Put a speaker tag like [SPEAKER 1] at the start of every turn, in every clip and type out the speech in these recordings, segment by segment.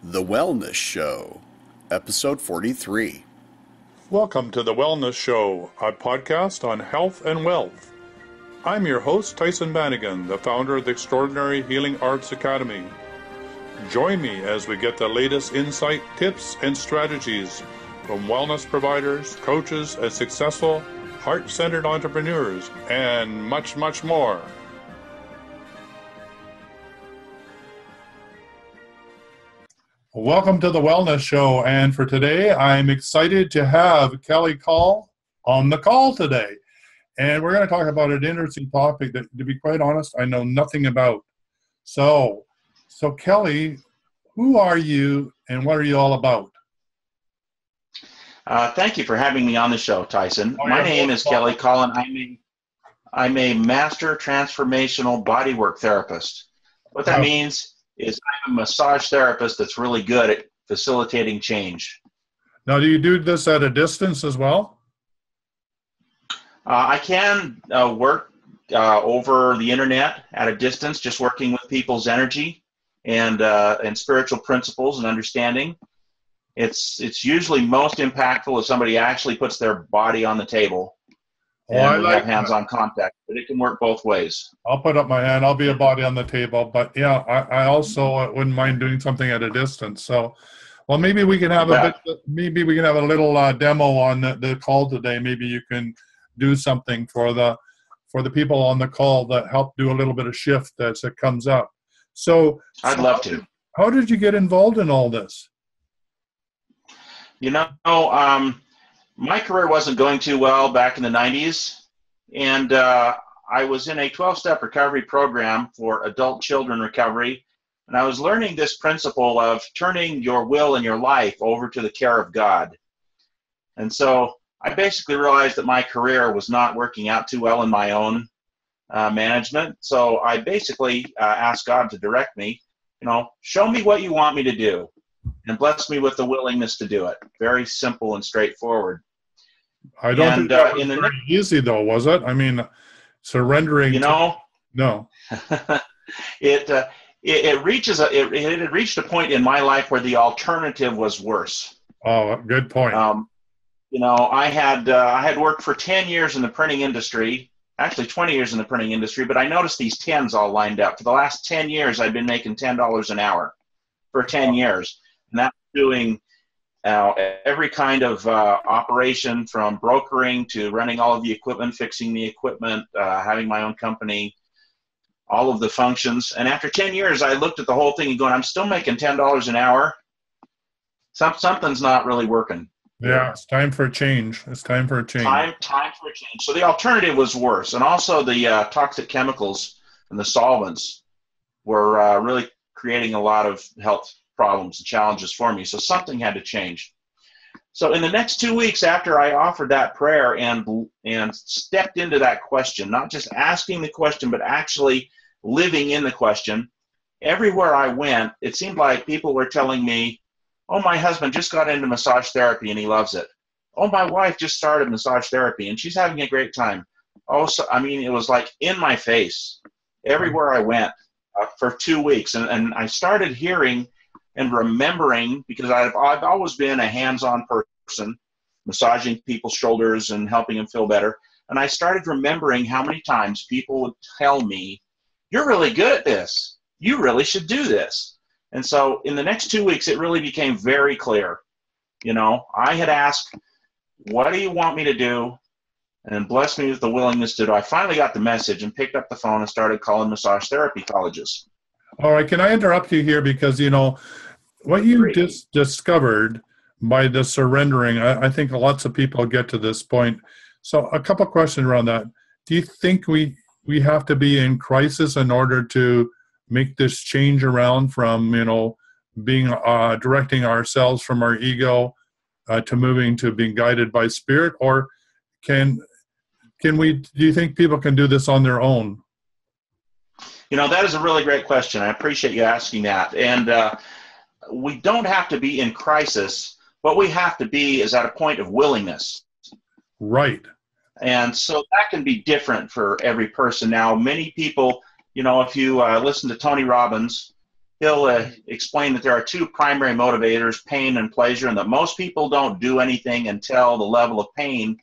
[SPEAKER 1] The Wellness Show, Episode 43.
[SPEAKER 2] Welcome to The Wellness Show, a podcast on health and wealth. I'm your host, Tyson Bannigan, the founder of the Extraordinary Healing Arts Academy. Join me as we get the latest insight, tips, and strategies from wellness providers, coaches, and successful, heart-centered entrepreneurs, and much, much more. Welcome to The Wellness Show, and for today, I'm excited to have Kelly Call on the call today. And we're going to talk about an interesting topic that, to be quite honest, I know nothing about. So Kelly, who are you and what are you all about?
[SPEAKER 3] Thank you for having me on the show, Tyson. My name is Kelly Call, and I'm a master transformational bodywork therapist. What that means is I'm a massage therapist that's really good at facilitating change.
[SPEAKER 2] Now, do you do this at a distance as well?
[SPEAKER 3] I can work over the internet at a distance, just working with people's energy and spiritual principles and understanding. It's usually most impactful if somebody actually puts their body on the table and we have hands-on contact, but it can work both ways.
[SPEAKER 2] I'll put up my hand. I'll be a body on the table, but yeah, I also wouldn't mind doing something at a distance. So, well, maybe we can have maybe we can have a little demo on the call today. Maybe you can do something for the people on the call that help do a little bit of shift as it comes up. So
[SPEAKER 3] I'd love to.
[SPEAKER 2] How did you get involved in all this?
[SPEAKER 3] You know, my career wasn't going too well back in the 90s, and I was in a 12-step recovery program for adult children recovery, and I was learning this principle of turning your will and your life over to the care of God. And so I basically realized that my career was not working out too well in my own management, so I basically asked God to direct me, show me what you want me to do, and bless me with the willingness to do it. Very simple and straightforward.
[SPEAKER 2] I don't think that was very easy, though, was it? I mean, surrendering.
[SPEAKER 3] No.
[SPEAKER 2] It
[SPEAKER 3] had reached a point in my life where the alternative was worse.
[SPEAKER 2] Oh, good point.
[SPEAKER 3] I had worked for 10 years in the printing industry, actually 20 years in the printing industry, but I noticed these 10s all lined up. For the last 10 years, I've been making $10 an hour for 10 years. And that's doing every kind of operation, from brokering to running all of the equipment, fixing the equipment, having my own company, all of the functions. And after 10 years, I looked at the whole thing and going, I'm still making $10 an hour. Something's not really working.
[SPEAKER 2] Yeah, it's time for a change. It's time for a change.
[SPEAKER 3] Time for a change. So the alternative was worse. And also the toxic chemicals and the solvents were really creating a lot of health problems and challenges for me. So something had to change. So in the next 2 weeks after I offered that prayer and stepped into that question, not just asking the question, but actually living in the question, everywhere I went, it seemed like people were telling me, oh, my husband just got into massage therapy and he loves it. Oh, my wife just started massage therapy and she's having a great time. Oh, so, it was like in my face everywhere I went for 2 weeks. And I started hearing and remembering, because I've always been a hands-on person, massaging people's shoulders and helping them feel better. And I started remembering how many times people would tell me, you're really good at this. You really should do this. And so in the next 2 weeks, it really became very clear. I had asked, what do you want me to do? And bless me with the willingness to do. I finally got the message and picked up the phone and started calling massage therapy colleges.
[SPEAKER 2] All right, can I interrupt you here? Because, what you just discovered by the surrendering, I think lots of people get to this point. So a couple of questions around that. Do you think we have to be in crisis in order to make this change around from, being directing ourselves from our ego to moving to being guided by spirit? Or do you think people can do this on their own?
[SPEAKER 3] That is a really great question. I appreciate you asking that. And we don't have to be in crisis. What we have to be is at a point of willingness.
[SPEAKER 2] Right.
[SPEAKER 3] And so that can be different for every person. Now, many people, if you listen to Tony Robbins, he'll explain that there are two primary motivators, pain and pleasure, and that most people don't do anything until the level of pain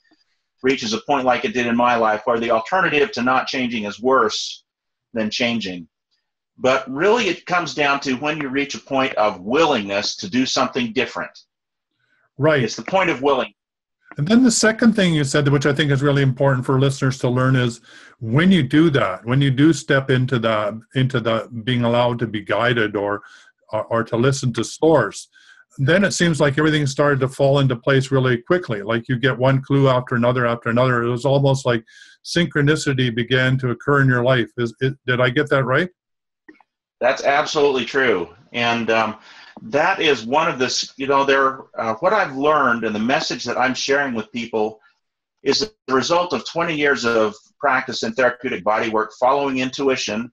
[SPEAKER 3] reaches a point like it did in my life, where the alternative to not changing is worse than changing. But really it comes down to when you reach a point of willingness to do something different.
[SPEAKER 2] Right.
[SPEAKER 3] It's the point of willing.
[SPEAKER 2] And then the second thing you said, which I think is really important for listeners to learn, is when you do that, when you do step into the being allowed to be guided or to listen to source, then it seems like everything started to fall into place really quickly. Like you get one clue after another after another. It was almost like synchronicity began to occur in your life. Did I get that right?
[SPEAKER 3] That's absolutely true. And that is one of the, what I've learned and the message that I'm sharing with people is the result of 20 years of practice in therapeutic body work, following intuition,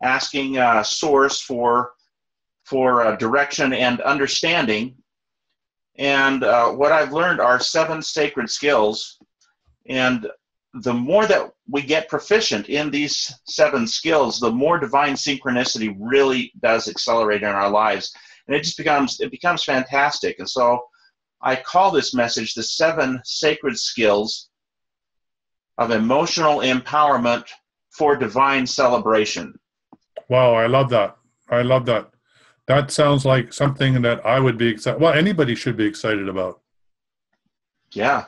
[SPEAKER 3] asking source for direction and understanding. And what I've learned are 7 sacred skills. And the more that we get proficient in these 7 skills, the more divine synchronicity really does accelerate in our lives. And it becomes fantastic. And so I call this message the 7 sacred skills of emotional empowerment for divine celebration.
[SPEAKER 2] Wow, I love that. I love that. That sounds like something that I would be excited. Well, anybody should be excited about.
[SPEAKER 3] Yeah.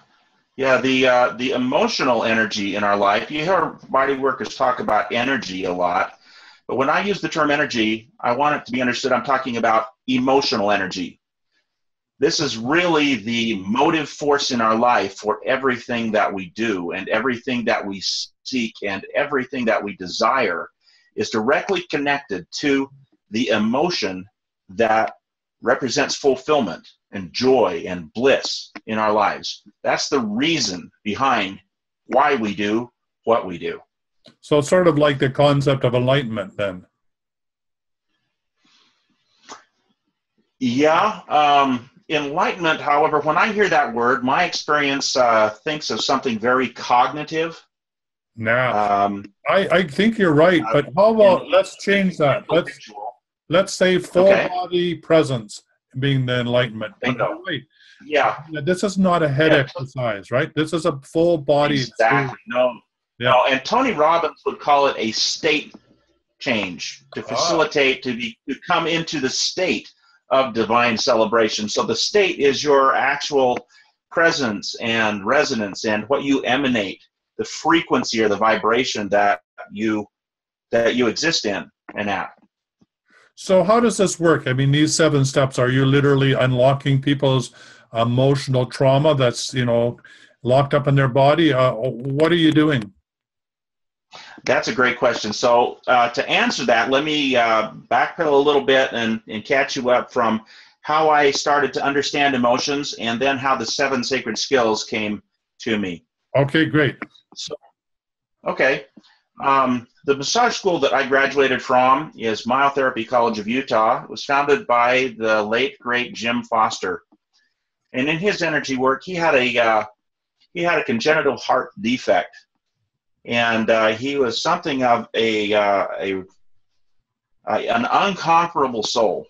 [SPEAKER 3] Yeah, the emotional energy in our life, you hear body workers talk about energy a lot, but when I use the term energy, I want it to be understood I'm talking about emotional energy. This is really the motive force in our life for everything that we do, and everything that we seek, and everything that we desire is directly connected to the emotion that represents fulfillment and joy and bliss in our lives. That's the reason behind why we do what we do.
[SPEAKER 2] So it's sort of like the concept of enlightenment then.
[SPEAKER 3] Yeah. Enlightenment, however, when I hear that word, my experience thinks of something very cognitive.
[SPEAKER 2] Now, I think you're right, but how about let's change that. Let's say full body presence being the enlightenment.
[SPEAKER 3] Bingo.
[SPEAKER 2] Right.
[SPEAKER 3] Yeah.
[SPEAKER 2] This is not a head exercise, right? This is a full body.
[SPEAKER 3] Exactly. No. And Tony Robbins would call it a state change to facilitate, to come into the state of divine celebration. So the state is your actual presence and resonance and what you emanate, the frequency or the vibration that you exist in and at.
[SPEAKER 2] So how does this work? I mean, these 7 steps, are you literally unlocking people's emotional trauma that's, locked up in their body? What are you doing?
[SPEAKER 3] That's a great question. So to answer that, let me backpedal a little bit and catch you up from how I started to understand emotions, and then how the 7 sacred skills came to me.
[SPEAKER 2] Okay, great.
[SPEAKER 3] So, okay. The massage school that I graduated from is Myotherapy College of Utah. It was founded by the late, great Jim Foster. And in his energy work, he had a congenital heart defect. And he was something of an unconquerable soul.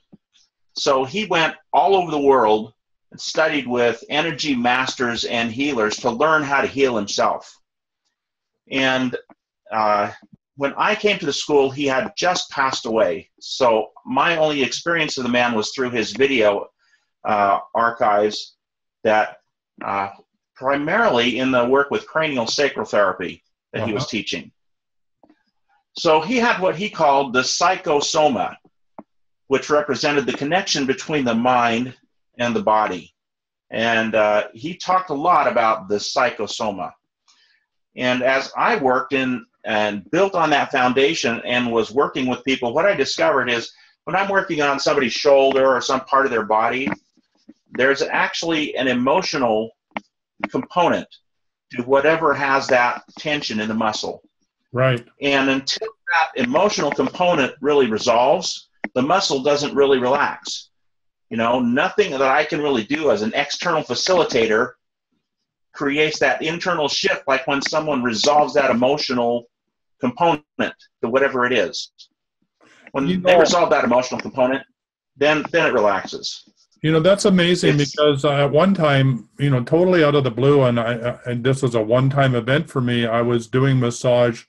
[SPEAKER 3] So he went all over the world and studied with energy masters and healers to learn how to heal himself. And when I came to the school, he had just passed away. So my only experience of the man was through his video archives that primarily in the work with cranial sacral therapy that he was teaching. So he had what he called the psychosoma, which represented the connection between the mind and the body. And he talked a lot about the psychosoma. And as I worked in and built on that foundation and was working with people, what I discovered is when I'm working on somebody's shoulder or some part of their body, there's actually an emotional component to whatever has that tension in the muscle.
[SPEAKER 2] Right.
[SPEAKER 3] And until that emotional component really resolves, the muscle doesn't really relax. Nothing that I can really do as an external facilitator creates that internal shift like when someone resolves that emotional component to whatever it is. When they resolve that emotional component, then it relaxes.
[SPEAKER 2] That's amazing because at one time, totally out of the blue, and this was a one-time event for me, I was doing massage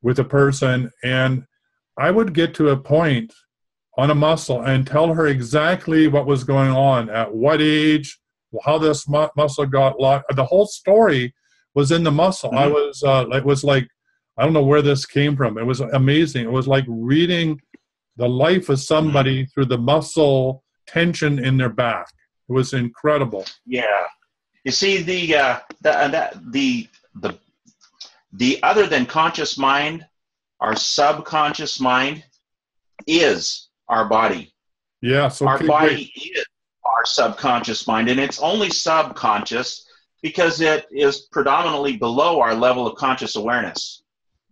[SPEAKER 2] with a person, and I would get to a point on a muscle and tell her exactly what was going on, at what age, how this muscle got locked. The whole story was in the muscle. Mm-hmm. It was like, I don't know where this came from. It was amazing. It was like reading the life of somebody through the muscle tension in their back. It was incredible.
[SPEAKER 3] Yeah. You see, the other than conscious mind, our subconscious mind is our body.
[SPEAKER 2] Yeah. So
[SPEAKER 3] our body is our subconscious mind, and it's only subconscious because it is predominantly below our level of conscious awareness.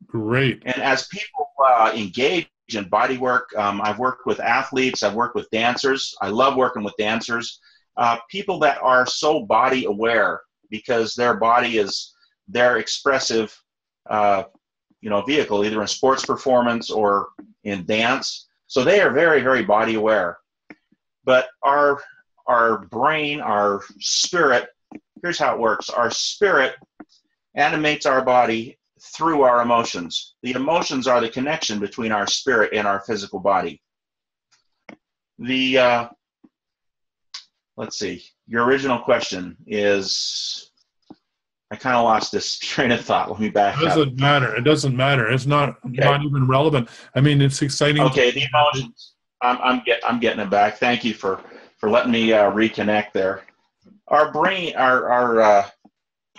[SPEAKER 2] Great.
[SPEAKER 3] And as people engage in body work, I've worked with athletes, I've worked with dancers. I love working with dancers. People that are so body aware because their body is their expressive vehicle, either in sports performance or in dance. So they are very, very body aware. But our brain, our spirit, here's how it works. Our spirit animates our body through our emotions. The emotions are the connection between our spirit and our physical body. Let's see, your original question is, I kind of lost this train of thought. Let me back up.
[SPEAKER 2] It doesn't matter. It's not even relevant. I mean, it's exciting.
[SPEAKER 3] Okay, the emotions. I'm getting it back. Thank you for letting me reconnect there. Our brain, our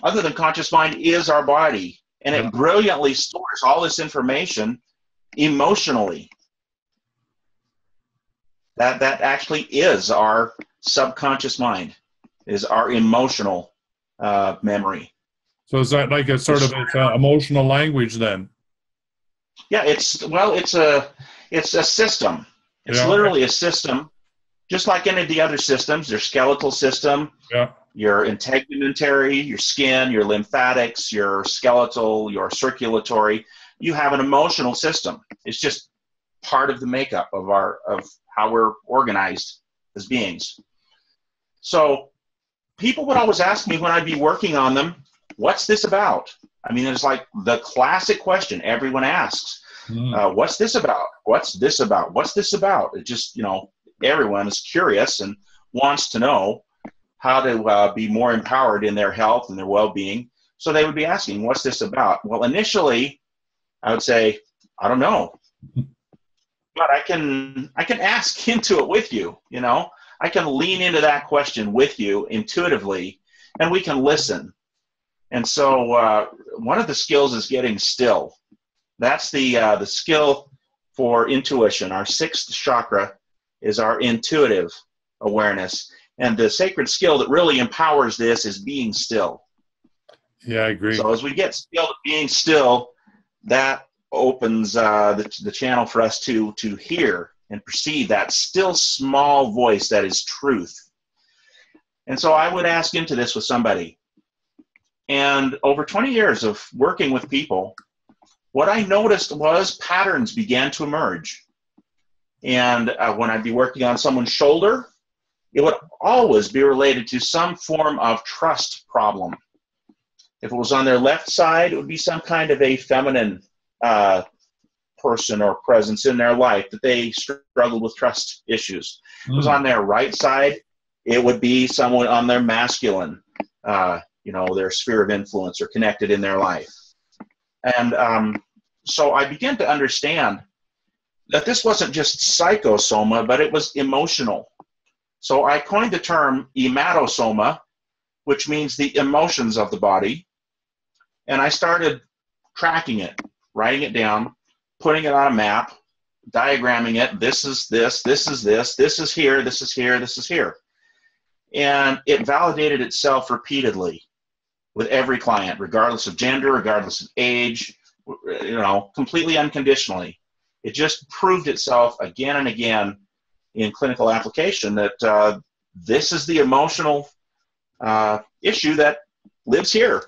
[SPEAKER 3] other than conscious mind, is our body, and it brilliantly stores all this information emotionally. That actually is our subconscious mind, is our emotional memory.
[SPEAKER 2] So is that like a sort of emotional language then?
[SPEAKER 3] Yeah, it's a system. It's literally a system, just like any of the other systems. Your skeletal system, your integumentary, your skin, your lymphatics, your skeletal, your circulatory. You have an emotional system. It's just part of the makeup of how we're organized as beings. So people would always ask me when I'd be working on them, what's this about? I mean, it's like the classic question everyone asks. What's this about? What's this about? What's this about? It just, everyone is curious and wants to know how to be more empowered in their health and their well-being. So they would be asking, what's this about? Well, initially, I would say, I don't know. But I can ask into it with you, I can lean into that question with you intuitively, and we can listen. And so one of the skills is getting still. That's the skill for intuition. Our sixth chakra is our intuitive awareness. And the sacred skill that really empowers this is being still.
[SPEAKER 2] Yeah, I agree.
[SPEAKER 3] So as we get skilled at being still, that opens the channel for us to hear and perceive that still small voice that is truth. And so I would ask into this with somebody. And over 20 years of working with people, what I noticed was patterns began to emerge. And when I'd be working on someone's shoulder, it would always be related to some form of trust problem. If it was on their left side, it would be some kind of a feminine person or presence in their life that they struggled with trust issues. If it was on their right side, it would be someone on their masculine, their sphere of influence or connected in their life. And so I began to understand that this wasn't just psychosoma, but it was emotional. So I coined the term Ematosoma, which means the emotions of the body. And I started tracking it, writing it down, putting it on a map, diagramming it. This is this, this is this, this is here, this is here, this is here. And it validated itself repeatedly with every client, regardless of gender, regardless of age, completely unconditionally. It just proved itself again and again in clinical application that this is the emotional issue that lives here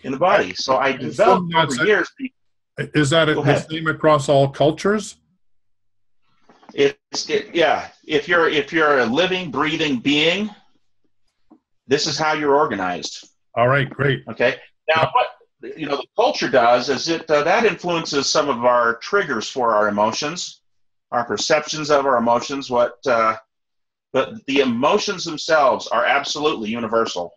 [SPEAKER 3] in the body. So I developed over years.
[SPEAKER 2] Is that the same across all cultures?
[SPEAKER 3] Yeah. If you're a living, breathing being, this is how you're organized.
[SPEAKER 2] All right, great.
[SPEAKER 3] Okay. Now,
[SPEAKER 2] Yep.
[SPEAKER 3] what the culture does is that influences some of our triggers for our emotions, our perceptions of our emotions. But the emotions themselves are absolutely universal,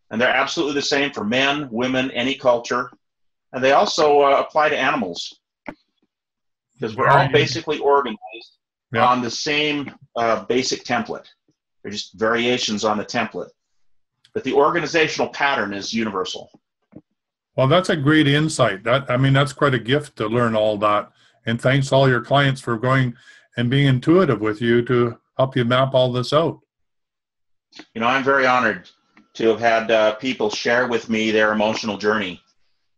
[SPEAKER 3] and they're absolutely the same for men, women, any culture, and they also apply to animals because we're all basically organized
[SPEAKER 2] Yep.
[SPEAKER 3] on the same basic template. They're just variations on the template, but the organizational pattern is universal.
[SPEAKER 2] Well, that's a great insight. That's quite a gift to learn all that. And thanks all your clients for going and being intuitive with you to help you map all this out.
[SPEAKER 3] I'm very honored to have had people share with me their emotional journey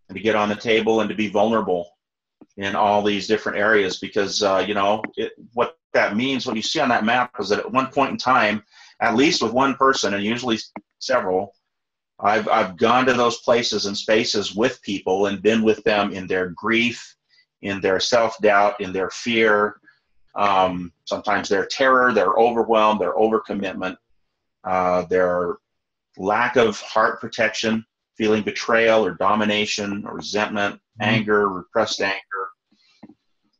[SPEAKER 3] and to get on the table and to be vulnerable in all these different areas because, what that means, what you see on that map is that at one point in time, at least with one person and usually several, I've gone to those places and spaces with people and been with them in their grief, in their self-doubt, in their fear, sometimes their terror, their overwhelm, their overcommitment, their lack of heart protection, feeling betrayal or domination or resentment, anger, repressed anger,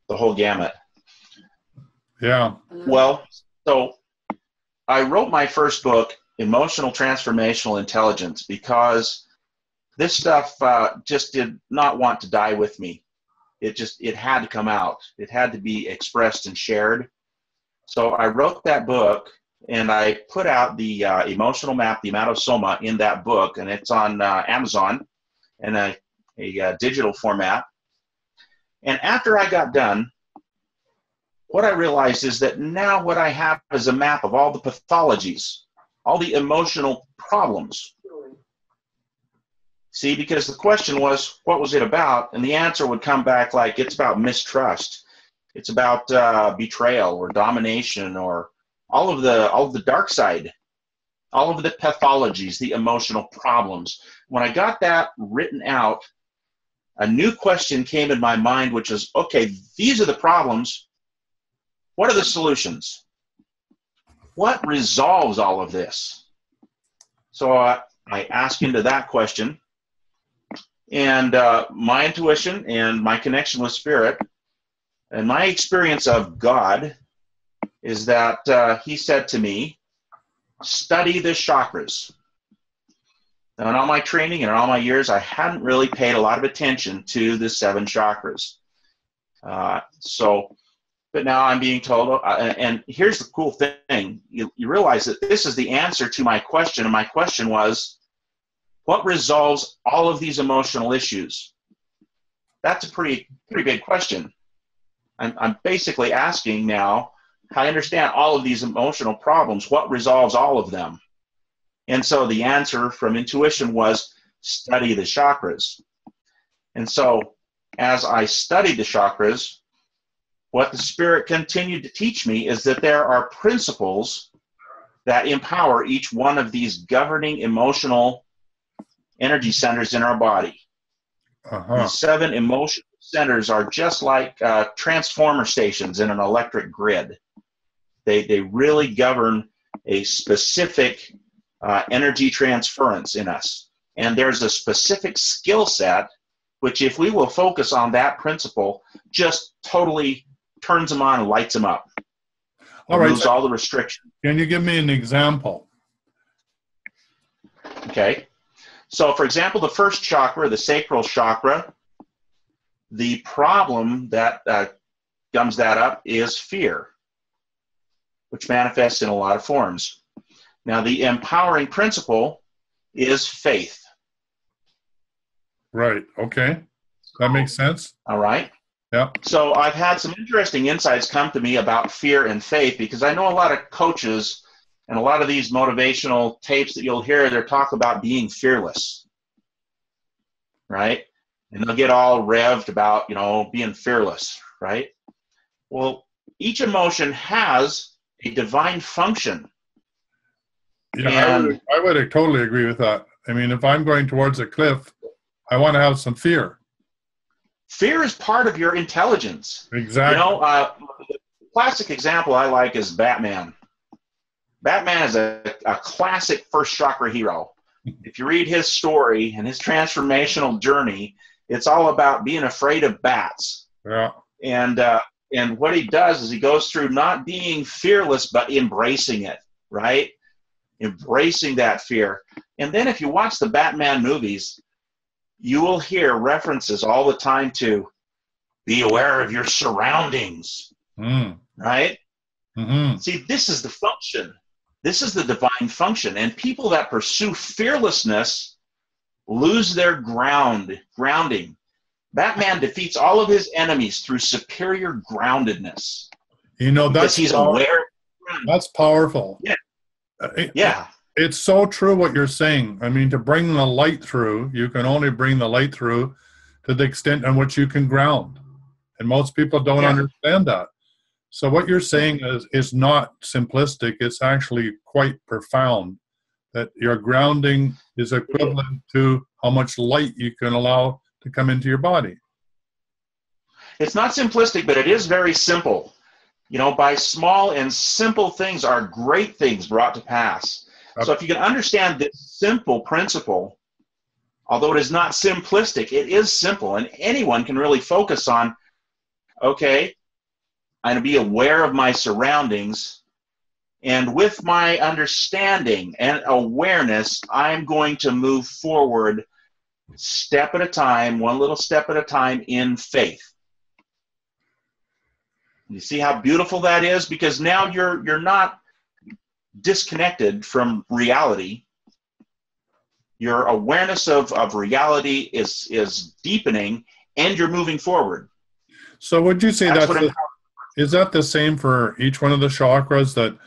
[SPEAKER 3] the whole gamut.
[SPEAKER 2] Yeah.
[SPEAKER 3] Well, so I wrote my first book, Emotional Transformational Intelligence, because this stuff just did not want to die with me. It had to come out. It had to be expressed and shared. So I wrote that book, and I put out the emotional map, the Ematosoma, in that book, and it's on Amazon in a digital format. And after I got done, what I realized is that now what I have is a map of all the pathologies, all the emotional problems. See, because the question was, what was it about? And the answer would come back like, it's about mistrust. It's about betrayal or domination or all of the dark side, all of the pathologies, the emotional problems. When I got that written out, a new question came in my mind, which is, okay, these are the problems. What are the solutions? What resolves all of this? So I asked into that question, and my intuition and my connection with spirit and my experience of God is that he said to me, study the chakras. Now, in all my training and in all my years, I hadn't really paid a lot of attention to the 7 chakras. But now I'm being told, and here's the cool thing. You realize that this is the answer to my question, and my question was, what resolves all of these emotional issues? That's a pretty big question. I'm basically asking now, I understand all of these emotional problems, what resolves all of them? And so the answer from intuition was, study the chakras. And so as I studied the chakras, what the Spirit continued to teach me is that there are principles that empower each one of these governing emotional energy centers in our body. These 7 emotional centers are just like transformer stations in an electric grid. They really govern a specific energy transference in us. And there's a specific skill set, which if we will focus on that principle, just totally turns them on and lights them up.
[SPEAKER 2] All right.
[SPEAKER 3] Removes all the restrictions.
[SPEAKER 2] Can you give me an example?
[SPEAKER 3] Okay. So, for example, the first chakra, the sacral chakra, the problem that gums that up is fear, which manifests in a lot of forms. Now, the empowering principle is faith.
[SPEAKER 2] Right. Okay. That makes sense.
[SPEAKER 3] All right.
[SPEAKER 2] Yeah.
[SPEAKER 3] So I've had some interesting insights come to me about fear and faith because I know a lot of coaches and a lot of these motivational tapes that you'll hear, they're talk about being fearless, right? And they'll get all revved about, being fearless, right? Well, each emotion has a divine function.
[SPEAKER 2] Yeah, I would totally agree with that. I mean, if I'm going towards a cliff, I want to have some fear.
[SPEAKER 3] Fear is part of your intelligence.
[SPEAKER 2] Exactly.
[SPEAKER 3] classic example I like is Batman. Batman is a classic first chakra hero. If you read his story and his transformational journey, it's all about being afraid of bats.
[SPEAKER 2] Yeah.
[SPEAKER 3] And what he does is he goes through not being fearless, but embracing it, right? Embracing that fear. And then if you watch the Batman movies, you will hear references all the time to be aware of your surroundings, right?
[SPEAKER 2] Mm-hmm.
[SPEAKER 3] See, this is the function. This is the divine function. And people that pursue fearlessness lose their grounding. Batman defeats all of his enemies through superior groundedness.
[SPEAKER 2] You know,
[SPEAKER 3] because he's aware.
[SPEAKER 2] That's powerful.
[SPEAKER 3] Yeah.
[SPEAKER 2] Yeah. It's so true what you're saying. I mean, to bring the light through, you can only bring the light through to the extent in which you can ground. And most people don't understand that. So what you're saying is not simplistic. It's actually quite profound, that your grounding is equivalent to how much light you can allow to come into your body.
[SPEAKER 3] It's not simplistic, but it is very simple. You know, by small and simple things are great things brought to pass. So if you can understand this simple principle, although it is not simplistic, it is simple, and anyone can really focus on, okay, I'm going to be aware of my surroundings, and with my understanding and awareness, I'm going to move forward step at a time, one little step at a time in faith. You see how beautiful that is? Because now you're not disconnected from reality. Your awareness of reality is deepening, and you're moving forward.
[SPEAKER 2] So would you say is that the same for each one of the chakras, that,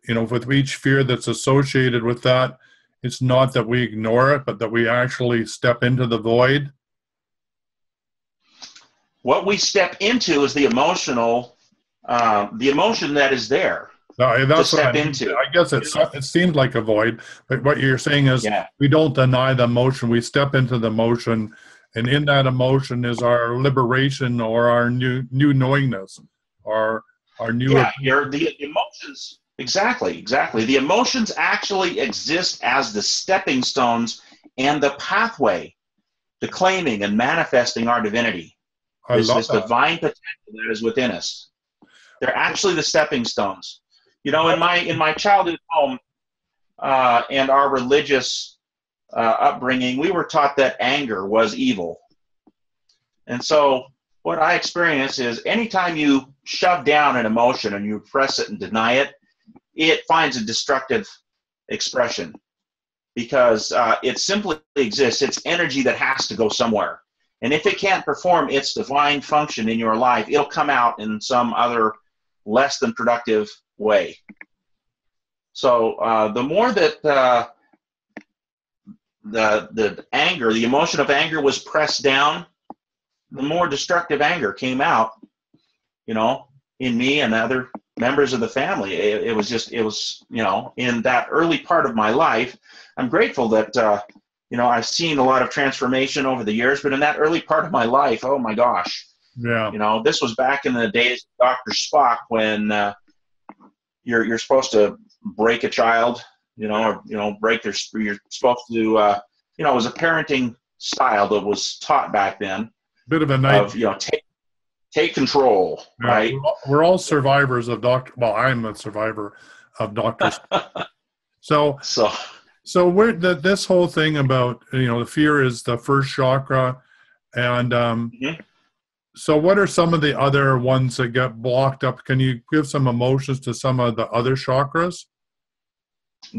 [SPEAKER 2] you know, with each fear that's associated with that, it's not that we ignore it, but that we actually step into the void?
[SPEAKER 3] What we step into is the emotion that is there.
[SPEAKER 2] No, that's
[SPEAKER 3] to step
[SPEAKER 2] what I mean.
[SPEAKER 3] into.
[SPEAKER 2] I guess it seems like a void, but what you're saying is we don't deny the emotion, we step into the emotion, and in that emotion is our liberation or our new knowingness, or our new...
[SPEAKER 3] the emotions. Exactly. The emotions actually exist as the stepping stones and the pathway to claiming and manifesting our divinity. This divine potential that is within us. They're actually the stepping stones. You know, in my childhood home and our religious upbringing, we were taught that anger was evil. And so what I experience is anytime you shove down an emotion and you repress it and deny it, it finds a destructive expression, because it simply exists. It's energy that has to go somewhere. And if it can't perform its divine function in your life, it'll come out in some other less than productive way. So the more that the anger, the emotion of anger was pressed down, the more destructive anger came out, you know, in me and other members of the family. It was, you know, in that early part of my life, I'm grateful that, you know, I've seen a lot of transformation over the years, but in that early part of my life, oh my gosh.
[SPEAKER 2] Yeah.
[SPEAKER 3] You know, this was back in the days of Dr. Spock, when you're supposed to break a child, you know, or, you know, you're supposed to, you know, it was a parenting style that was taught back then.
[SPEAKER 2] Bit of a night.
[SPEAKER 3] Of, you know, take control, right?
[SPEAKER 2] We're all survivors of I'm a survivor of Dr. So where this whole thing about, you know, the fear is the first chakra, and so what are some of the other ones that get blocked up? Can you give some emotions to some of the other chakras?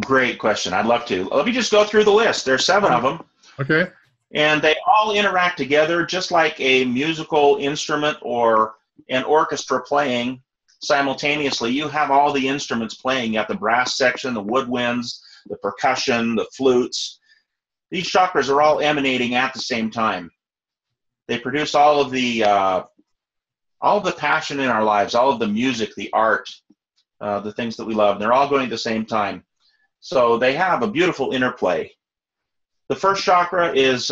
[SPEAKER 3] Great question. I'd love to. Let me just go through the list. There's 7 of them.
[SPEAKER 2] Okay.
[SPEAKER 3] And they all interact together just like a musical instrument or an orchestra playing simultaneously. You have all the instruments playing. You have the brass section, the woodwinds, the percussion, the flutes. These chakras are all emanating at the same time. They produce all of the passion in our lives, all of the music, the art, the things that we love. They're all going at the same time. So they have a beautiful interplay. The first chakra is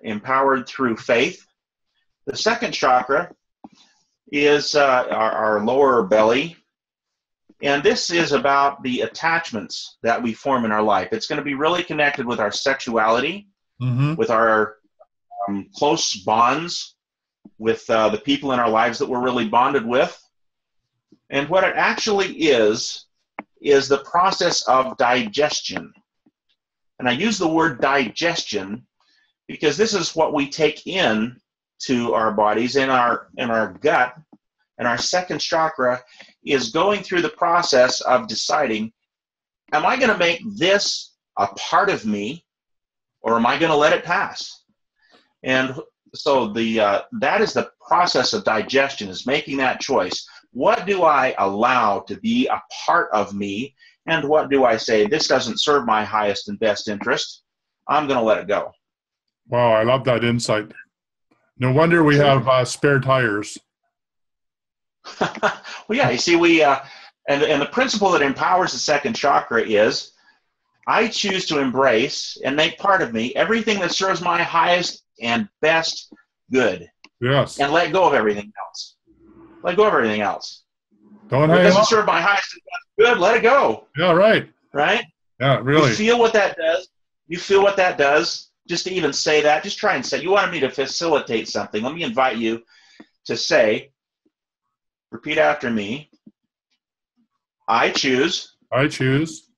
[SPEAKER 3] empowered through faith. The second chakra is our lower belly, And this is about the attachments that we form in our life. It's going to be really connected with our sexuality, with our close bonds, with the people in our lives that we're really bonded with. And what it actually is the process of digestion. And I use the word digestion because this is what we take in to our bodies, in our gut. And our second chakra is going through the process of deciding, am I going to make this a part of me, or am I going to let it pass? And so that is the process of digestion, is making that choice. What do I allow to be a part of me, and what do I say, this doesn't serve my highest and best interest, I'm going to let it go.
[SPEAKER 2] Wow, I love that insight. No wonder we have spare tires.
[SPEAKER 3] Well, yeah, you see, and the principle that empowers the second chakra is, I choose to embrace and make part of me everything that serves my highest and best good.
[SPEAKER 2] Yes.
[SPEAKER 3] And let go of everything else. Let go of everything else.
[SPEAKER 2] Don't
[SPEAKER 3] If it
[SPEAKER 2] hang
[SPEAKER 3] doesn't
[SPEAKER 2] on.
[SPEAKER 3] serve my highest and best good, let it go.
[SPEAKER 2] Yeah, right.
[SPEAKER 3] Right?
[SPEAKER 2] Yeah, really.
[SPEAKER 3] You feel what that does. You feel what that does. Just to even say that, just try and say, you wanted me to facilitate something. Let me invite you to say, repeat after me. I choose.
[SPEAKER 2] I choose.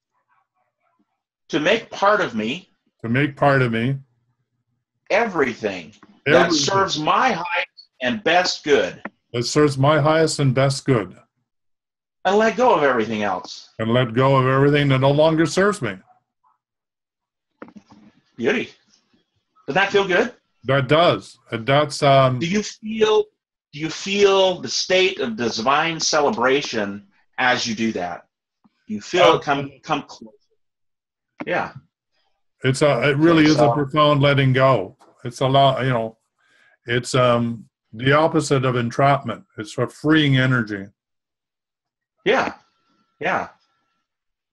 [SPEAKER 3] To make part of me.
[SPEAKER 2] To make part of me.
[SPEAKER 3] Everything. That serves my highest and best good.
[SPEAKER 2] That serves my highest and best good.
[SPEAKER 3] And let go of everything else.
[SPEAKER 2] And let go of everything that no longer serves me.
[SPEAKER 3] Beauty. Does that feel good?
[SPEAKER 2] That does. And that's
[SPEAKER 3] Do you feel the state of divine celebration as you do that? You feel it come close. Yeah.
[SPEAKER 2] It really is a profound letting go. It's a lot, it's the opposite of entrapment. It's a freeing energy.
[SPEAKER 3] Yeah. Yeah.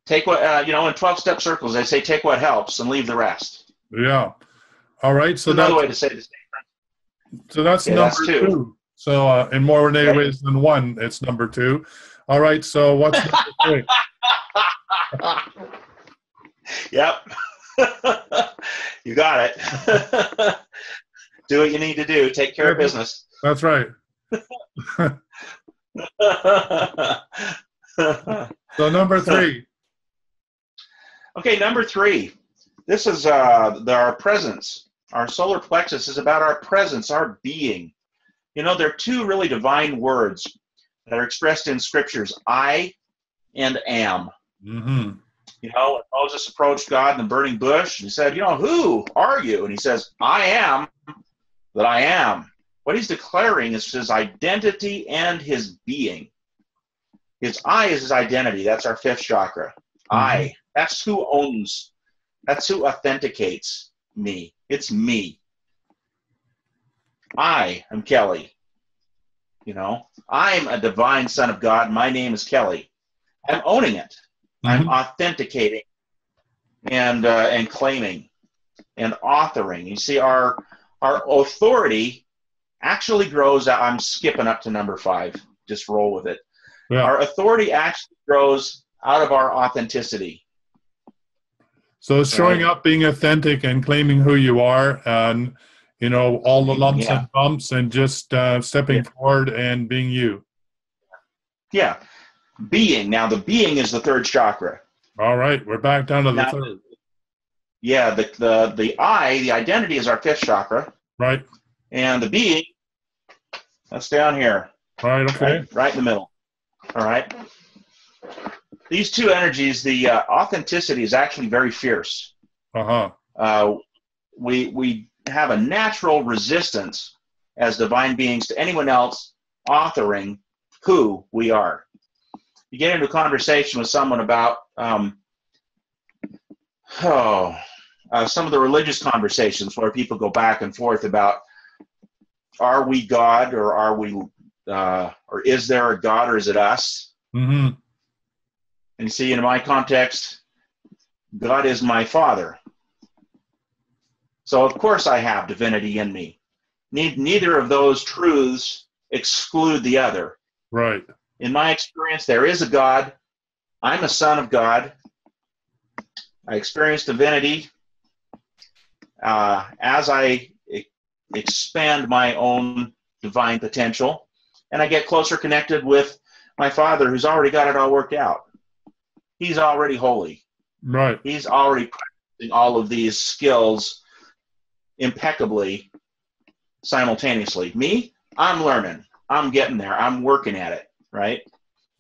[SPEAKER 3] Take what, in 12-step circles, they say take what helps and leave the rest.
[SPEAKER 2] Yeah. All right. So
[SPEAKER 3] another way to say this.
[SPEAKER 2] So that's number two. So in more ways than one, it's number two. All right. So what's number 3?
[SPEAKER 3] Yep. You got it. Do what you need to do. Take care of business.
[SPEAKER 2] That's right. So number 3.
[SPEAKER 3] Okay, number 3. This is our presence. Our solar plexus is about our presence, our being. There are 2 really divine words that are expressed in scriptures, I and am.
[SPEAKER 2] Mm-hmm.
[SPEAKER 3] Moses approached God in the burning bush. And he said, who are you? And he says, I am that I am. What he's declaring is his identity and his being. His I is his identity. That's our 5th chakra. Mm-hmm. I. That's who owns. That's who authenticates me. It's me. I am Kelly. I'm a divine son of God. My name is Kelly. I'm owning it. I'm authenticating and claiming and authoring. You see, our authority actually grows. I'm skipping up to number 5. Just roll with it. Yeah. Our authority actually grows out of our authenticity.
[SPEAKER 2] So it's showing up, being authentic, and claiming who you are, and all the lumps and bumps, and just stepping forward and being you. Yeah.
[SPEAKER 3] Being. Now, the being is the 3rd chakra.
[SPEAKER 2] All right, we're back down to the 3rd.
[SPEAKER 3] Yeah, the I, the identity, is our 5th chakra.
[SPEAKER 2] Right.
[SPEAKER 3] And the being, that's down here.
[SPEAKER 2] Right, okay.
[SPEAKER 3] Right in the middle. All right. These 2 energies, the authenticity is actually very fierce. We have a natural resistance as divine beings to anyone else authoring who we are. You get into a conversation with someone about some of the religious conversations where people go back and forth about, are we God, or are we, or is there a God, or is it us?
[SPEAKER 2] Mm-hmm.
[SPEAKER 3] And you see, in my context, God is my Father. So of course I have divinity in me. Neither of those truths exclude the other.
[SPEAKER 2] Right.
[SPEAKER 3] In my experience, there is a God, I'm a son of God. I experience divinity as I expand my own divine potential, and I get closer connected with my Father, who's already got it all worked out. He's already holy.
[SPEAKER 2] Right.
[SPEAKER 3] He's already practicing all of these skills impeccably simultaneously. Me, I'm learning. I'm getting there. I'm working at it, right?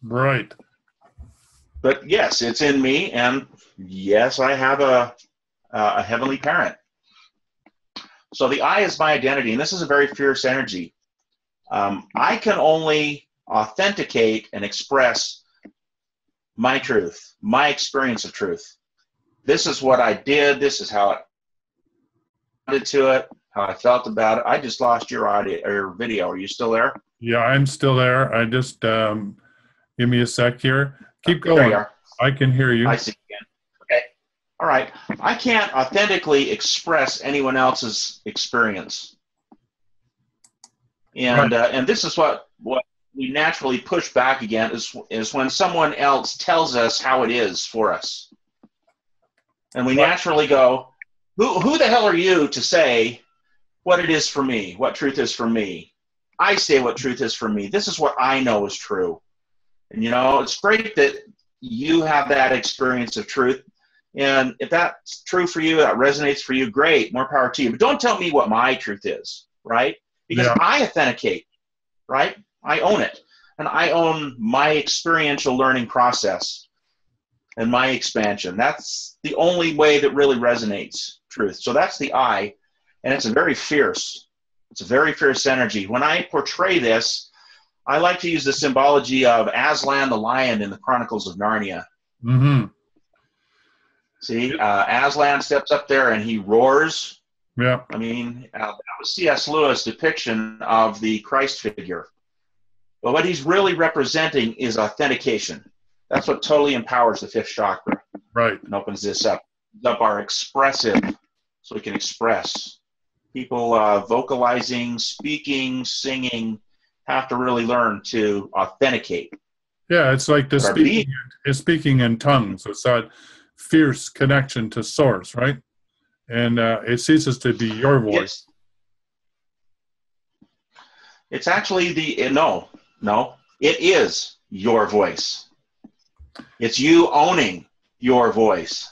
[SPEAKER 2] Right.
[SPEAKER 3] But yes, it's in me, and yes, I have a heavenly parent. So the I is my identity, and this is a very fierce energy. I can only authenticate and express my truth, my experience of truth. This is what I did. This is how I responded to it, how I felt about it. I just lost your audio or video. Are you still there?
[SPEAKER 2] Yeah, I'm still there. I just give me a sec here. Keep going.
[SPEAKER 3] There you are.
[SPEAKER 2] I can hear you.
[SPEAKER 3] I see you again. Okay. All right. I can't authentically express anyone else's experience. And
[SPEAKER 2] Right.
[SPEAKER 3] and this is what we naturally push back again is when someone else tells us how it is for us. And we naturally go, who the hell are you to say what it is for me, what truth is for me? I say what truth is for me. This is what I know is true. And, you know, it's great that you have that experience of truth. And if that's true for you, that resonates for you, great, more power to you. But don't tell me what my truth is, right? Because I authenticate, right? I own it. And I own my experiential learning process and my expansion. That's the only way that really resonates truth. So that's the I, and it's a very fierce energy. When I portray this, I like to use the symbology of Aslan the lion in the Chronicles of Narnia.
[SPEAKER 2] Mm-hmm.
[SPEAKER 3] See, Aslan steps up there and he roars.
[SPEAKER 2] Yeah.
[SPEAKER 3] I mean, that was C.S. Lewis' depiction of the Christ figure. But what he's really representing is authentication. That's what totally empowers the fifth chakra.
[SPEAKER 2] Right.
[SPEAKER 3] And opens this up our expressive, so we can express. People vocalizing, speaking, singing have to really learn to authenticate.
[SPEAKER 2] Yeah, it's like the speaking in tongues. It's that fierce connection to source, right? And it ceases to be your voice.
[SPEAKER 3] It's actually no, it is your voice. It's you owning your voice.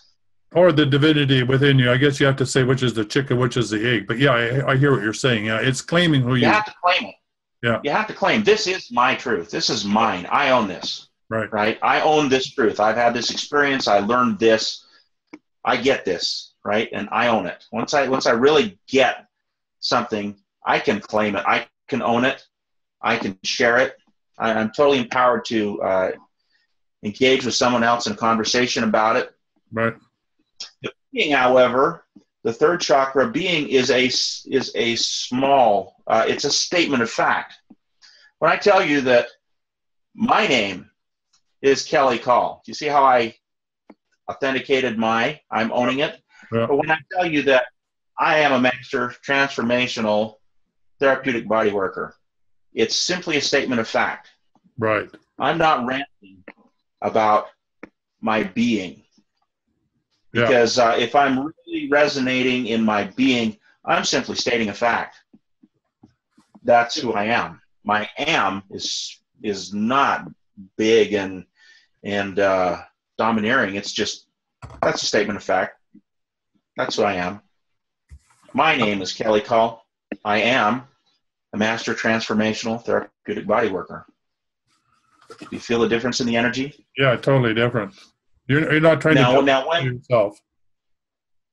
[SPEAKER 2] Or the divinity within you. I guess you have to say which is the chicken, which is the egg. But yeah, I hear what you're saying. Yeah, it's claiming who you
[SPEAKER 3] have to claim it.
[SPEAKER 2] Yeah.
[SPEAKER 3] You have to claim, this is my truth. This is mine. I own this.
[SPEAKER 2] Right.
[SPEAKER 3] Right? I own this truth. I've had this experience. I learned this. I get this, right? And I own it. Once I really get something, I can claim it. I can own it. I can share it. I'm totally empowered to engage with someone else in a conversation about it.
[SPEAKER 2] Right.
[SPEAKER 3] The being, however, the third chakra, being is a small, it's a statement of fact. When I tell you that my name is Kelly Call, do you see how I authenticated I'm owning it?
[SPEAKER 2] Yeah.
[SPEAKER 3] But when I tell you that I am a master transformational therapeutic body worker, it's simply a statement of fact.
[SPEAKER 2] Right.
[SPEAKER 3] I'm not ranting about my being. Because if I'm really resonating in my being, I'm simply stating a fact. That's who I am. My am is not big and domineering. It's just, that's a statement of fact. That's who I am. My name is Kelly Call. I am a master transformational therapeutic body worker. Do you feel the difference in the energy?
[SPEAKER 2] Yeah, totally different. You're not trying to justify yourself.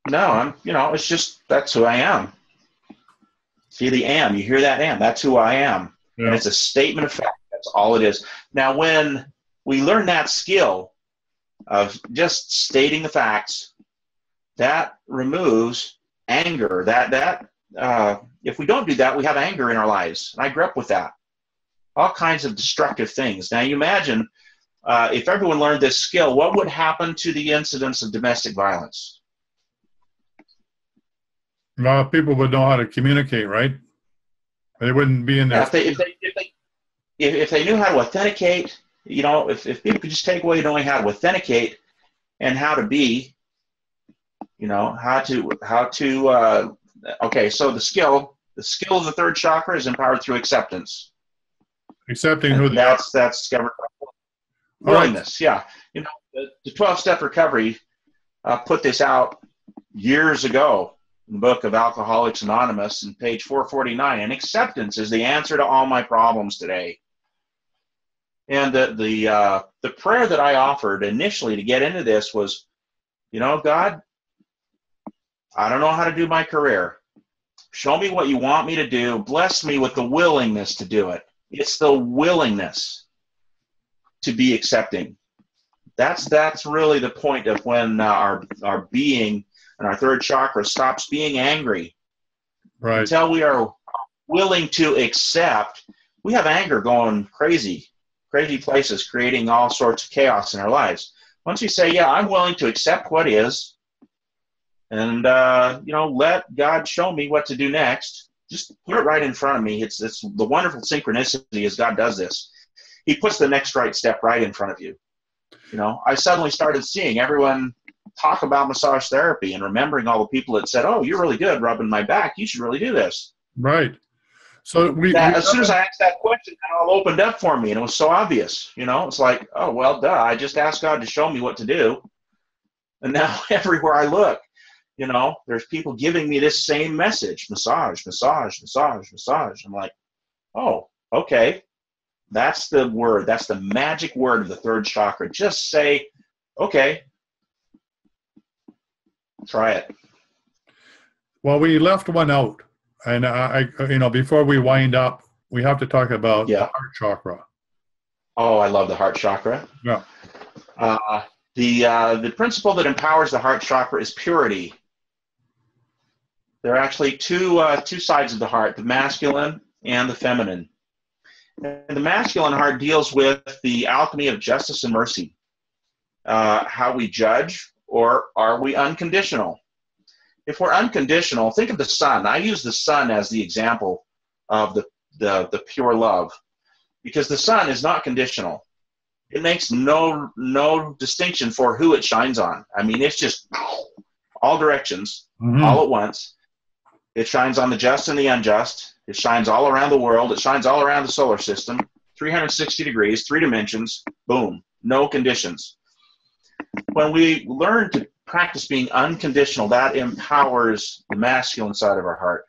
[SPEAKER 3] No, it's just, that's who I am. See the am, you hear that am, that's who I am. Yeah. And it's a statement of fact, that's all it is. Now, when we learn that skill of just stating the facts, that removes anger. If we don't do that, we have anger in our lives. And I grew up with that. All kinds of destructive things. Now, you imagine if everyone learned this skill, what would happen to the incidence of domestic violence?
[SPEAKER 2] Well, people would know how to communicate, right? They wouldn't be in there.
[SPEAKER 3] If they knew how to authenticate if people could just take away knowing how to authenticate and how to be, okay, so the skill of the third chakra is empowered through acceptance.
[SPEAKER 2] Accepting
[SPEAKER 3] and
[SPEAKER 2] who they are.
[SPEAKER 3] That's discovered willingness. Right. Yeah. The 12-step recovery put this out years ago in the book of Alcoholics Anonymous in page 449. And acceptance is the answer to all my problems today. And the prayer that I offered initially to get into this was, God, I don't know how to do my career. Show me what you want me to do. Bless me with the willingness to do it. It's the willingness to be accepting. That's really the point of when our being and our third chakra stops being angry.
[SPEAKER 2] Right.
[SPEAKER 3] Until we are willing to accept, we have anger going crazy places, creating all sorts of chaos in our lives. Once you say, yeah, I'm willing to accept what is, and let God show me what to do next, just put it right in front of me. It's the wonderful synchronicity as God does this. He puts the next right step right in front of you. I suddenly started seeing everyone talk about massage therapy and remembering all the people that said, oh, you're really good rubbing my back. You should really do this.
[SPEAKER 2] Right. So
[SPEAKER 3] as soon as I asked that question, it all opened up for me, and it was so obvious. It's like, oh, well, duh. I just asked God to show me what to do. And now everywhere I look, there's people giving me this same message, massage, massage, massage, massage. I'm like, oh, okay. That's the word. That's the magic word of the third chakra. Just say, okay, try it.
[SPEAKER 2] Well, we left one out. And I before we wind up, we have to talk about the heart chakra.
[SPEAKER 3] Oh, I love the heart chakra.
[SPEAKER 2] Yeah.
[SPEAKER 3] The principle that empowers the heart chakra is purity. There are actually two sides of the heart, the masculine and the feminine. And the masculine heart deals with the alchemy of justice and mercy. How we judge, or are we unconditional? If we're unconditional, think of the sun. I use the sun as the example of the pure love, because the sun is not conditional. It makes no distinction for who it shines on. I mean, it's just all directions, all at once. It shines on the just and the unjust. It shines all around the world. It shines all around the solar system, 360 degrees, 3 dimensions, boom, no conditions. When we learn to practice being unconditional, that empowers the masculine side of our heart.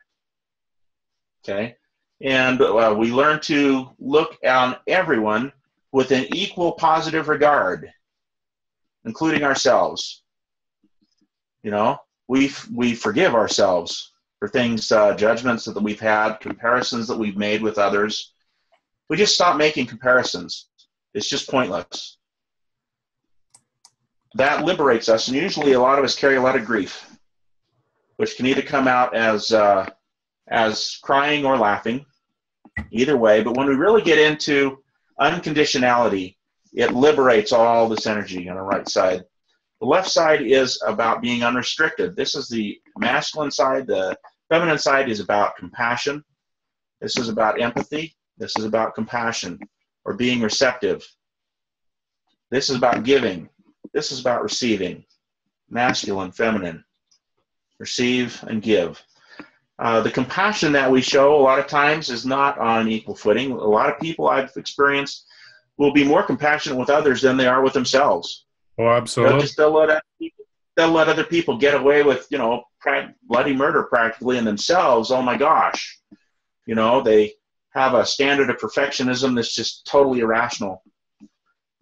[SPEAKER 3] Okay? And we learn to look on everyone with an equal positive regard, including ourselves. We forgive ourselves for things, judgments that we've had, comparisons that we've made with others. We just stop making comparisons. It's just pointless. That liberates us, and usually a lot of us carry a lot of grief, which can either come out as crying or laughing, either way. But when we really get into unconditionality, it liberates all this energy on the right side. The left side is about being unrestricted. This is the masculine side. The feminine side is about compassion. This is about empathy. This is about compassion, or being receptive. This is about giving. This is about receiving. Masculine, feminine. Receive and give. The compassion that we show a lot of times is not on equal footing. A lot of people I've experienced will be more compassionate with others than they are with themselves.
[SPEAKER 2] Oh, absolutely.
[SPEAKER 3] They'll let other people get away with, bloody murder practically in themselves. Oh my gosh. They have a standard of perfectionism that's just totally irrational.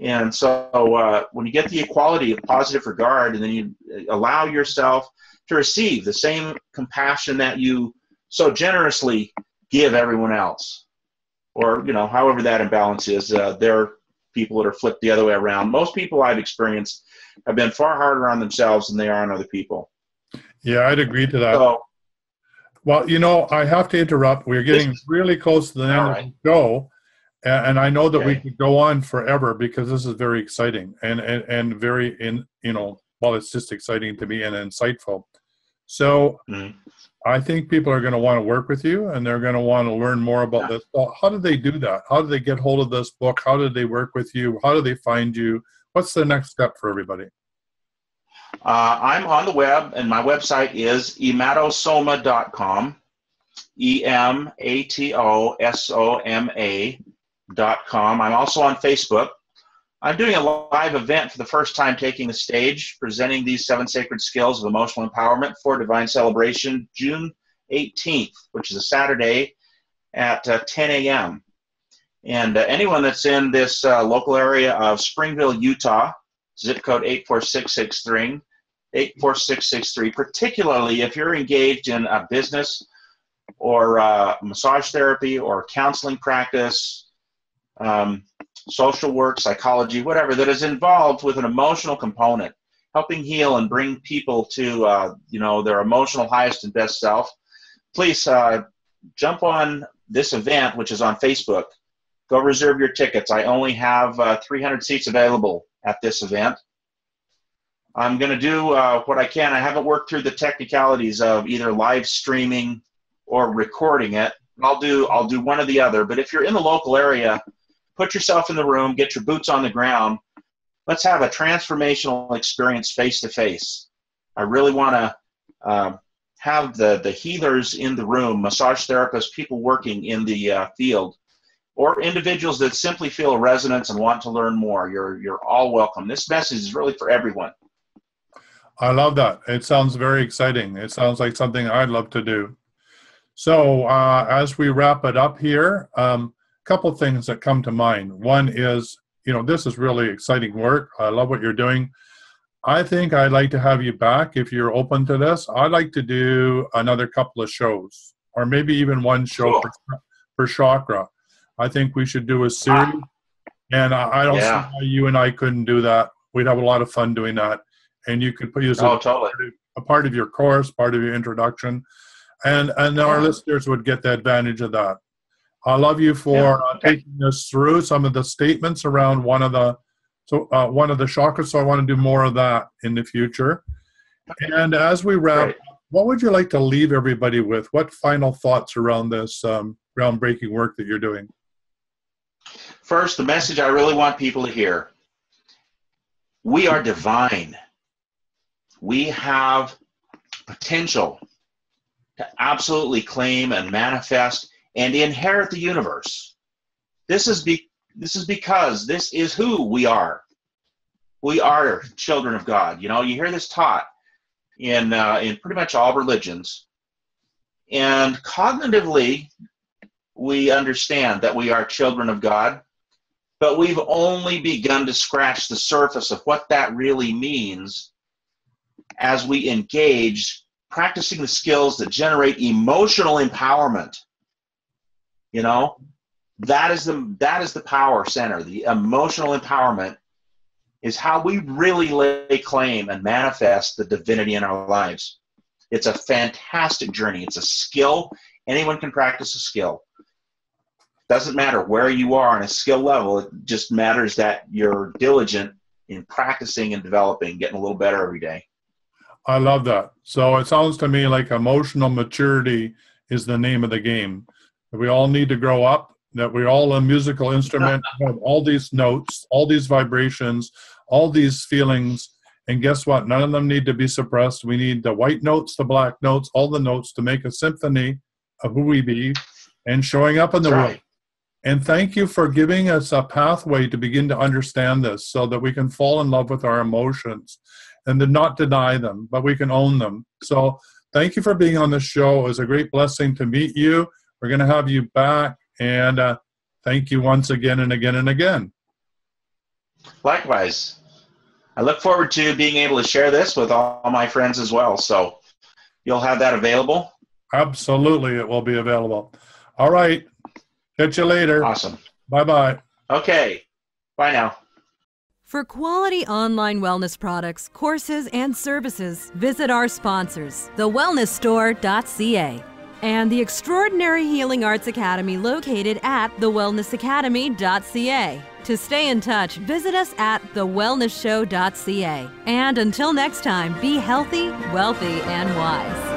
[SPEAKER 3] And so when you get the equality of positive regard, and then you allow yourself to receive the same compassion that you so generously give everyone else, or, however that imbalance is, there are people that are flipped the other way around. Most people I've experienced have been far harder on themselves than they are on other people.
[SPEAKER 2] Yeah, I'd agree to that.
[SPEAKER 3] So,
[SPEAKER 2] well, I have to interrupt. We're getting really close to the end of the show. And I know that we could go on forever, because this is very exciting and very, it's just exciting to me and insightful. So
[SPEAKER 3] Mhm.
[SPEAKER 2] I think people are going to want to work with you, and they're going to want to learn more about this. So how do they do that? How do they get hold of this book? How do they work with you? How do they find you? What's the next step for everybody?
[SPEAKER 3] I'm on the web, and my website is ematosoma.com, ematosoma.com. I'm also on Facebook. I'm doing a live event for the first time, taking the stage, presenting these 7 sacred skills of emotional empowerment for Divine Celebration, June 18th, which is a Saturday at 10 a.m. And anyone that's in this local area of Springville, Utah, zip code 84663, particularly if you're engaged in a business or massage therapy or counseling practice, social work, psychology, whatever, that is involved with an emotional component, helping heal and bring people to their emotional highest and best self, please jump on this event, which is on Facebook. Go reserve your tickets. I only have 300 seats available at this event. I'm going to do what I can. I haven't worked through the technicalities of either live streaming or recording it. I'll do one or the other. But if you're in the local area, put yourself in the room, get your boots on the ground. Let's have a transformational experience face-to-face. I really want to have the healers in the room, massage therapists, people working in the field, or individuals that simply feel a resonance and want to learn more. You're all welcome. This message is really for everyone.
[SPEAKER 2] I love that. It sounds very exciting. It sounds like something I'd love to do. So as we wrap it up here, couple things that come to mind. One is, this is really exciting work. I love what you're doing. I think I'd like to have you back if you're open to this. I'd like to do another couple of shows, or maybe even one show for Chakra. I think we should do a series, and I don't see why you and I couldn't do that. We'd have a lot of fun doing that, and you could use it
[SPEAKER 3] totally.
[SPEAKER 2] a part of your course, part of your introduction, and our listeners would get the advantage of that. I love you for taking us through some of the statements around one of the chakras. So I want to do more of that in the future. And as we wrap up, what would you like to leave everybody with? What final thoughts around this groundbreaking work that you're doing?
[SPEAKER 3] First, the message I really want people to hear: we are divine. We have potential to absolutely claim and manifest and inherit the universe. This is because this is who we are. We are children of God. You hear this taught in pretty much all religions. And cognitively, we understand that we are children of God, but we've only begun to scratch the surface of what that really means as we engage practicing the skills that generate emotional empowerment. That is the power center. The emotional empowerment is how we really lay claim and manifest the divinity in our lives. It's a fantastic journey. It's a skill. Anyone can practice a skill. Doesn't matter where you are on a skill level. It just matters that you're diligent in practicing and developing, getting a little better every day.
[SPEAKER 2] I love that. So it sounds to me like emotional maturity is the name of the game. We all need to grow up, that we're all a musical instrument, have all these notes, all these vibrations, all these feelings, and guess what? None of them need to be suppressed. We need the white notes, the black notes, all the notes to make a symphony of who we be and showing up in the world. And thank you for giving us a pathway to begin to understand this so that we can fall in love with our emotions and to not deny them, but we can own them. So thank you for being on the show. It was a great blessing to meet you. We're going to have you back, and thank you once again and again and again.
[SPEAKER 3] Likewise. I look forward to being able to share this with all my friends as well. So you'll have that available?
[SPEAKER 2] Absolutely, it will be available. All right. Catch you later.
[SPEAKER 3] Awesome.
[SPEAKER 2] Bye-bye.
[SPEAKER 3] Okay. Bye now.
[SPEAKER 4] For quality online wellness products, courses, and services, visit our sponsors, theWellnessStore.ca. and the Extraordinary Healing Arts Academy located at thewellnessacademy.ca. To stay in touch, visit us at theWellnessShow.ca. And until next time, be healthy, wealthy, and wise.